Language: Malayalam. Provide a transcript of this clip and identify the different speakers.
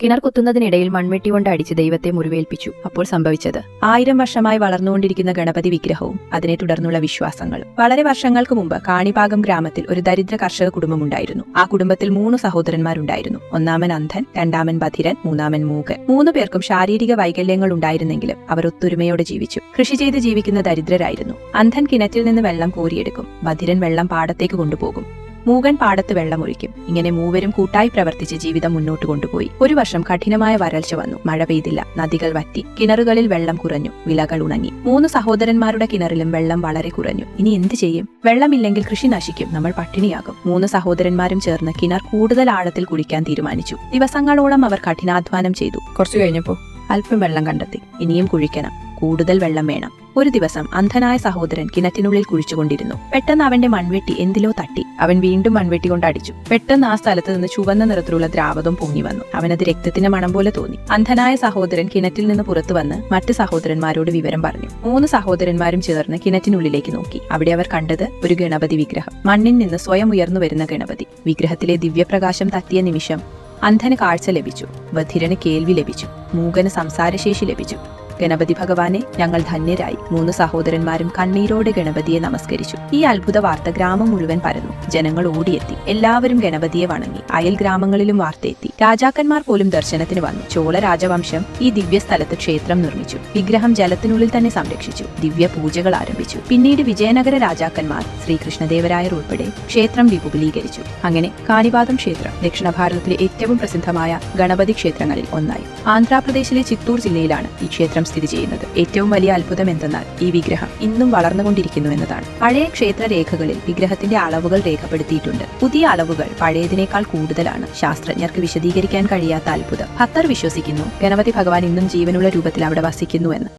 Speaker 1: കിണർ കുത്തുന്നതിനിടയിൽ മൺവെട്ടി കൊണ്ട് അടിച്ച് ദൈവത്തെ മുറിവേൽപ്പിച്ചു. അപ്പോൾ സംഭവിച്ചത് 1000 വർഷമായി വളർന്നുകൊണ്ടിരിക്കുന്ന ഗണപതി വിഗ്രഹവും അതിനെ തുടർന്നുള്ള വിശ്വാസങ്ങളും. വളരെ വർഷങ്ങൾക്ക് മുമ്പ് കാണിപാകം ഗ്രാമത്തിൽ ഒരു ദരിദ്ര കർഷക കുടുംബമുണ്ടായിരുന്നു. ആ കുടുംബത്തിൽ 3 സഹോദരന്മാരുണ്ടായിരുന്നു. ഒന്നാമൻ അന്ധൻ, രണ്ടാമൻ ബധിരൻ, മൂന്നാമൻ മൂകൻ. 3 പേർക്കും ശാരീരിക വൈകല്യങ്ങൾ ഉണ്ടായിരുന്നെങ്കിലും അവർ ഒത്തൊരുമയോടെ ജീവിച്ചു. കൃഷി ചെയ്ത് ജീവിക്കുന്ന ദരിദ്രരായിരുന്നു. അന്ധൻ കിണറ്റിൽ നിന്ന് വെള്ളം കോരിയെടുക്കും. ബധിരൻ വെള്ളം പാടത്തേക്ക് കൊണ്ടുപോകും. മൂകൻ പാടത്ത് വെള്ളമൊഴിക്കും. ഇങ്ങനെ മൂവരും കൂട്ടായി പ്രവർത്തിച്ച് ജീവിതം മുന്നോട്ട് കൊണ്ടുപോയി. ഒരു വർഷം കഠിനമായ വരൾച്ച വന്നു. മഴ പെയ്തില്ല. നദികൾ വറ്റി. കിണറുകളിൽ വെള്ളം കുറഞ്ഞു. വിളകൾ ഉണങ്ങി. 3 സഹോദരന്മാരുടെ കിണറിലും വെള്ളം വളരെ കുറഞ്ഞു. ഇനി എന്ത് ചെയ്യും? വെള്ളമില്ലെങ്കിൽ കൃഷി നശിക്കും. നമ്മൾ പട്ടിണിയാകും. 3 സഹോദരന്മാരും ചേർന്ന് കിണർ കൂടുതൽ ആഴത്തിൽ കുഴിക്കാൻ തീരുമാനിച്ചു. ദിവസങ്ങളോളം അവർ കഠിനാധ്വാനം ചെയ്തു. കുറച്ചു കഴിഞ്ഞപ്പോ അല്പം വെള്ളം കണ്ടെത്തി. ഇനിയും കുഴിക്കണം. കൂടുതൽ വെള്ളം വേണം. ഒരു ദിവസം അന്ധനായ സഹോദരൻ കിണറ്റിനുള്ളിൽ കുഴിച്ചുകൊണ്ടിരുന്നു. പെട്ടെന്ന് അവന്റെ മൺവെട്ടി എന്തിലോ തട്ടി. അവൻ വീണ്ടും മൺവെട്ടി കൊണ്ട് അടിച്ചു. പെട്ടെന്ന് ആ സ്ഥലത്ത് നിന്ന് ചുവന്ന നിറത്തിലുള്ള ദ്രാവകം പൊങ്ങി വന്നു. അവനത് രക്തത്തിന്റെ മണം പോലെ തോന്നി. അന്ധനായ സഹോദരൻ കിണറ്റിൽ നിന്ന് പുറത്തു വന്ന് മറ്റ് സഹോദരന്മാരോട് വിവരം പറഞ്ഞു. 3 സഹോദരന്മാരും ചേർന്ന് കിണറ്റിനുള്ളിലേക്ക് നോക്കി. അവിടെ അവർ കണ്ടത് ഒരു ഗണപതി വിഗ്രഹം. മണ്ണിൽ നിന്ന് സ്വയം ഉയർന്നു വരുന്ന ഗണപതി. വിഗ്രഹത്തിലെ ദിവ്യപ്രകാശം തട്ടിയ നിമിഷം അന്ധന് കാഴ്ച ലഭിച്ചു. ബധിരന് കേൾവി ലഭിച്ചു. മൂകന് സംസാരശേഷി ലഭിച്ചു. ഗണപതി ഭഗവാനെ, ഞങ്ങൾ ധന്യരായി. 3 സഹോദരന്മാരും കണ്ണീരോടെ ഗണപതിയെ നമസ്കരിച്ചു. ഈ അത്ഭുത വാർത്ത ഗ്രാമം മുഴുവൻ പരന്നു. ജനങ്ങൾ ഓടിയെത്തി. എല്ലാവരും ഗണപതിയെ വണങ്ങി. അയൽ ഗ്രാമങ്ങളിലും വാർത്തയെത്തി. രാജാക്കന്മാർ പോലും ദർശനത്തിന് വന്നു. ചോള രാജവംശം ഈ ദിവ്യ സ്ഥലത്ത് ക്ഷേത്രം നിർമ്മിച്ചു. വിഗ്രഹം ജലത്തിനുള്ളിൽ തന്നെ സംരക്ഷിച്ചു. ദിവ്യ പൂജകൾ ആരംഭിച്ചു. പിന്നീട് വിജയനഗര രാജാക്കന്മാർ ശ്രീകൃഷ്ണദേവരായർ ഉൾപ്പെടെ ക്ഷേത്രം വിപുലീകരിച്ചു. അങ്ങനെ കാണിപാകം ക്ഷേത്രം ദക്ഷിണ ഭാരതത്തിലെ ഏറ്റവും പ്രസിദ്ധമായ ഗണപതി ക്ഷേത്രങ്ങളിൽ ഒന്നായി. ആന്ധ്രാപ്രദേശിലെ ചിത്തൂർ ജില്ലയിലാണ് ഈ ക്ഷേത്രം സ്ഥിതി ചെയ്യുന്നത്. ഏറ്റവും വലിയ അത്ഭുതം എന്തെന്നാൽ ഈ വിഗ്രഹം ഇന്നും വളർന്നുകൊണ്ടിരിക്കുന്നു എന്നതാണ്. പഴയ ക്ഷേത്ര രേഖകളിൽ വിഗ്രഹത്തിന്റെ അളവുകൾ രേഖപ്പെടുത്തിയിട്ടുണ്ട്. പുതിയ അളവുകൾ പഴയതിനേക്കാൾ കൂടുതലാണ്. ശാസ്ത്രജ്ഞർക്ക് വിശദീകരിക്കാൻ കഴിയാത്ത അത്ഭുതം. ഭക്തർ വിശ്വസിക്കുന്നു ഗണപതി ഭഗവാൻ ഇന്നും ജീവനുള്ള രൂപത്തിൽ അവിടെ വസിക്കുന്നു എന്ന്.